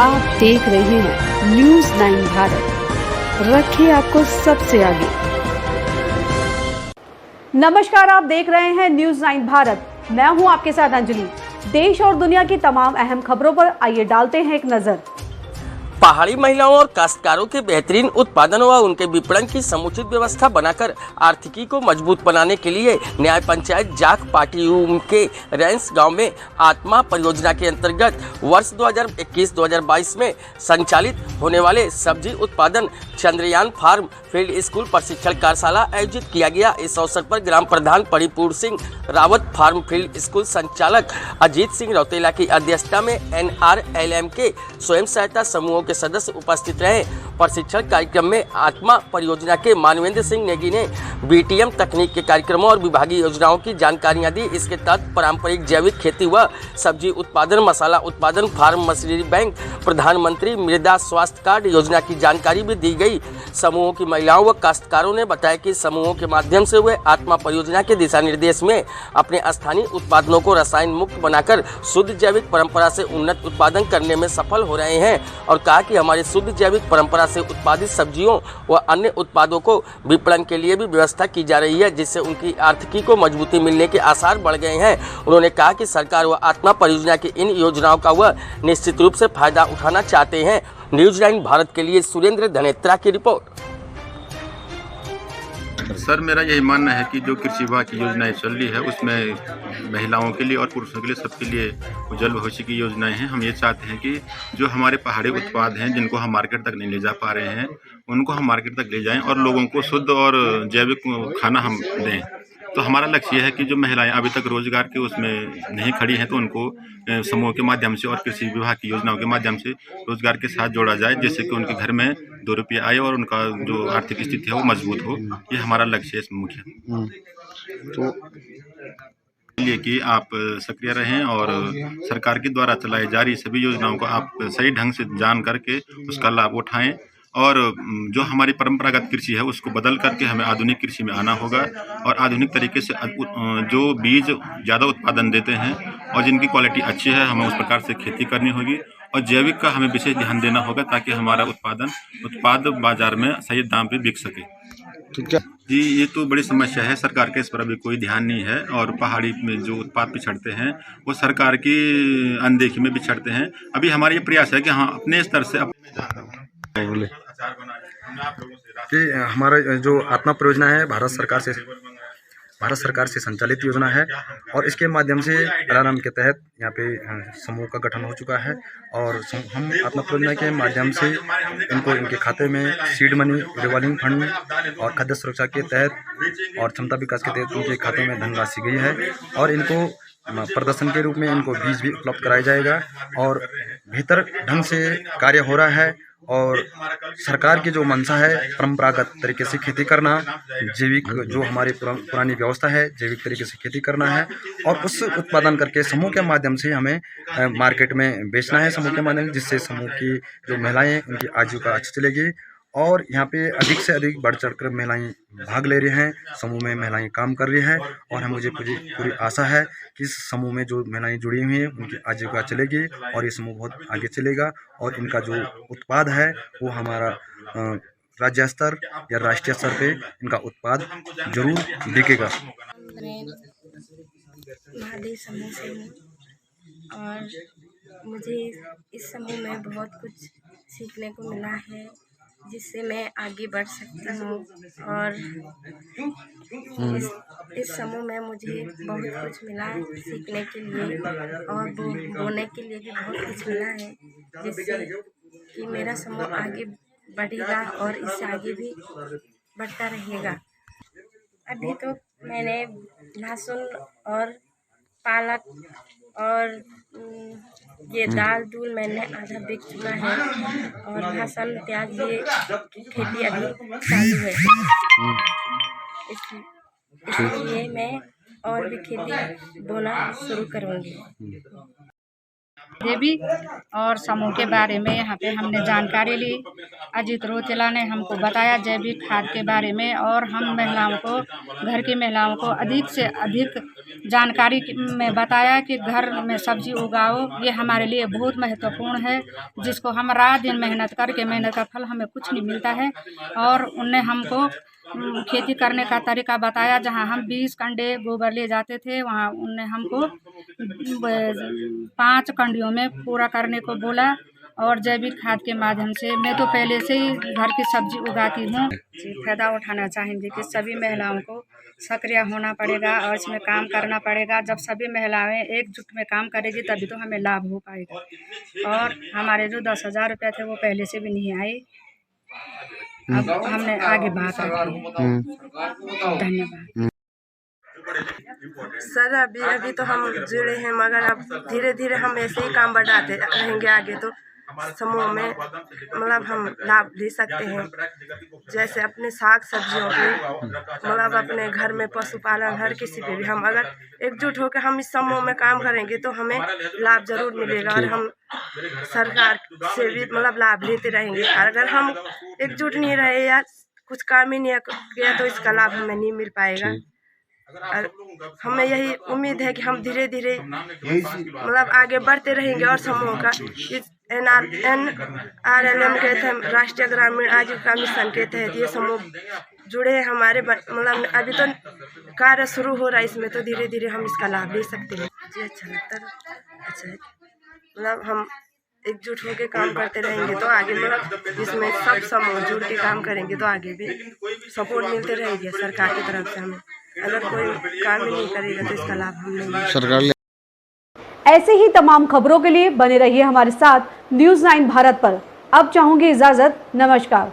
आप देख रहे हैं न्यूज़ 9 भारत, रखिए आपको सबसे आगे। नमस्कार, आप देख रहे हैं न्यूज़ 9 भारत। मैं हूं आपके साथ अंजलि। देश और दुनिया की तमाम अहम खबरों पर आइए डालते हैं एक नजर। पहाड़ी महिलाओं और काश्तकारों के बेहतरीन उत्पादन व उनके विपणन की समुचित व्यवस्था बनाकर आर्थिकी को मजबूत बनाने के लिए न्याय पंचायत जाख पाटियूम के रैंस गांव में आत्मा परियोजना के अंतर्गत वर्ष 2021-2022 में संचालित होने वाले सब्जी उत्पादन चंद्रयान फार्म फील्ड स्कूल प्रशिक्षण कार्यशाला आयोजित किया गया। इस अवसर पर ग्राम प्रधान Paripurn Singh Rawat, farm field school संचालक अजीत सिंह रौतेला की अध्यक्षता में NRLM के स्वयं सहायता समूहों के सदस्य उपस्थित रहे। प्रशिक्षण कार्यक्रम में आत्मा परियोजना के मानवेंद्र सिंह नेगी ने BTM तकनीक के कार्यक्रमों और विभागीय योजनाओं की जानकारियां दी। इसके तहत पारंपरिक जैविक खेती व सब्जी उत्पादन, मसाला उत्पादन, फार्म मशीनरी बैंक, प्रधानमंत्री मृदा स्वास्थ्य कार्ड योजना की जानकारी भी दी गई। समूहों की महिलाओं व काश्तकारों ने बताया कि समूहों के माध्यम से वे आत्मा परियोजना के दिशा निर्देश में अपने स्थानीय उत्पादनों को रसायन मुक्त बनाकर शुद्ध जैविक परंपरा से उन्नत उत्पादन करने में सफल हो रहे हैं और कहा कि हमारे शुद्ध जैविक परंपरा से उत्पादित सब्जियों व अन्य उत्पादों को विपणन के लिए भी व्यवस्था की जा रही है, जिससे उनकी आर्थिकी को मजबूती मिलने के आसार बढ़ गए हैं। उन्होंने कहा कि सरकार व आत्मा परियोजना की इन योजनाओं का वह निश्चित रूप से फायदा उठाना चाहते हैं। न्यूज़ 9 भारत के लिए सुरेंद्र धनेत्रा की रिपोर्ट। सर, मेरा यही मानना है कि जो कृषि विभाग की योजनाएं चल रही है उसमें महिलाओं के लिए और पुरुषों के लिए सबके लिए उज्जवल भविष्य की योजनाएं हैं। हम ये चाहते हैं कि जो हमारे पहाड़ी उत्पाद हैं जिनको हम मार्केट तक नहीं ले जा पा रहे हैं उनको हम मार्केट तक ले जाएं और लोगों को शुद्ध और जैविक खाना हम दें। तो हमारा लक्ष्य यह है कि जो महिलाएं अभी तक रोजगार के उसमें नहीं खड़ी हैं तो उनको समूह के माध्यम से और कृषि विभाग की योजनाओं के माध्यम से रोजगार के साथ जोड़ा जाए, जिससे कि उनके घर में 2 रुपये आए और उनका जो आर्थिक स्थिति है वो मजबूत हो। ये हमारा लक्ष्य है इसमें मुख्य। तो लिए कि आप सक्रिय रहें और सरकार के द्वारा चलाई जा रही सभी योजनाओं को आप सही ढंग से जान करके उसका लाभ उठाएं और जो हमारी परंपरागत कृषि है उसको बदल करके हमें आधुनिक कृषि में आना होगा और आधुनिक तरीके से जो बीज ज़्यादा उत्पादन देते हैं और जिनकी क्वालिटी अच्छी है हमें उस प्रकार से खेती करनी होगी और जैविक का हमें विशेष ध्यान देना होगा ताकि हमारा उत्पाद बाजार में सही दाम पे बिक सके। तो क्या जी, ये तो बड़ी समस्या है। सरकार के इस पर अभी कोई ध्यान नहीं है और पहाड़ी में जो उत्पाद पिछड़ते हैं वो सरकार की अनदेखी में बिछड़ते हैं। अभी हमारा ये प्रयास है कि हाँ अपने स्तर से बोले कि हमारा जो आत्मा परियोजना है भारत सरकार से संचालित योजना है और इसके माध्यम से NRLM के तहत यहाँ पे समूह का गठन हो चुका है और हम आत्मा परियोजना के माध्यम से इनको इनके खाते में सीड मनी, रिवॉल्विंग फंड और खाद्य सुरक्षा के तहत और क्षमता विकास के तहत उनके खातों में धनराशि गई है और इनको प्रदर्शन के रूप में इनको बीज भी उपलब्ध कराया जाएगा और बेहतर ढंग से कार्य हो रहा है। और सरकार की जो मंशा है परंपरागत तरीके से खेती करना, जैविक जो हमारी पुरानी व्यवस्था है जैविक तरीके से खेती करना है और उस उत्पादन करके समूह के माध्यम से हमें मार्केट में बेचना है समूह के माध्यम से, जिससे समूह की जो महिलाएं उनकी आजीविका अच्छी चलेगी और यहाँ पे अधिक से अधिक बढ़ चढ़कर महिलाएं भाग ले रही हैं, समूह में महिलाएं काम कर रही हैं और मुझे पूरी आशा है कि इस समूह में जो महिलाएं जुड़ी हुई हैं उनकी आजीविका चलेगी और ये समूह बहुत आगे चलेगा और इनका जो उत्पाद है वो हमारा राज्य स्तर या राष्ट्रीय स्तर पे इनका उत्पाद जरूर बिकेगा। महादेव समूह से हूँ और मुझे इस समूह में बहुत कुछ सीखने को मिला है जिससे मैं आगे बढ़ सकती हूँ और इस समूह में मुझे बहुत कुछ मिला सीखने के लिए और बोने के लिए भी बहुत कुछ मिला है, जिससे कि मेरा समूह आगे बढ़ेगा और इससे आगे भी बढ़ता रहेगा। अभी तो मैंने लहसुन और पालक और ये दाल दूल मैंने आधा बिक चुका है और लहसुन प्याज ये खेती अभी चालू है। इसलिए मैं और भी खेती बोना शुरू करूँगी। देवी और समूह के बारे में यहाँ पे हमने जानकारी ली। अजीत रोचेला ने हमको बताया जैविक खाद के बारे में, और हम महिलाओं को, घर की महिलाओं को अधिक से अधिक जानकारी में बताया कि घर में सब्जी उगाओ, ये हमारे लिए बहुत महत्वपूर्ण है, जिसको हम रात दिन मेहनत करके, मेहनत का फल हमें कुछ नहीं मिलता है। और उनने हमको खेती करने का तरीका बताया। जहाँ हम 20 कंडे गोबर ले जाते थे, वहाँ उनने हमको 5 कंडियों में पूरा करने को बोला। और जैविक खाद के माध्यम से मैं तो पहले से ही घर की सब्जी उगाती हूँ। फायदा उठाना चाहेंगे कि सभी महिलाओं को सक्रिय होना पड़ेगा और इसमें काम करना पड़ेगा। जब सभी महिलाएं एकजुट में काम करेगी तभी तो हमें लाभ हो पाएगा। और हमारे जो 10,000 रुपये थे वो पहले से भी नहीं आए, अब हमने आगे बात रखी है। धन्यवाद सर। अभी तो हम जुड़े हैं, मगर अब धीरे धीरे हम ऐसे ही काम बढ़ाते रहेंगे। आगे तो समूह में मतलब हम लाभ ले सकते हैं, जैसे अपने साग सब्जियों पे, मतलब अपने घर में पशुपालन, हर किसी पे भी हम अगर एकजुट होकर हम इस समूह में काम करेंगे तो हमें लाभ जरूर मिलेगा। और हम सरकार से भी मतलब लाभ लेते रहेंगे। और अगर हम एकजुट नहीं रहे या कुछ काम ही नहीं किया तो इसका लाभ हमें नहीं मिल पाएगा। और हमें यही उम्मीद है कि हम धीरे धीरे मतलब आगे बढ़ते रहेंगे। और समूह का इस NRLM के तहत, राष्ट्रीय ग्रामीण आजीविका मिशन के तहत ये समूह जुड़े हैं हमारे। मतलब अभी तो कार्य शुरू हो रहा है इसमें, तो धीरे धीरे हम इसका लाभ ले सकते हैं। जी अच्छा लगता है। अच्छा है, मतलब हम एकजुट होकर काम करते रहेंगे तो आगे, मतलब इसमें सब समूह जुड़ के काम करेंगे तो आगे भी सपोर्ट मिलते रहेगी सरकार की तरफ से हमें। अगर कोई काम ही नहीं करेगा तो इसका लाभ हम नहीं सरकार। ऐसे ही तमाम खबरों के लिए बने रहिए हमारे साथ न्यूज़ 9 भारत पर। अब चाहूंगी इजाजत, नमस्कार।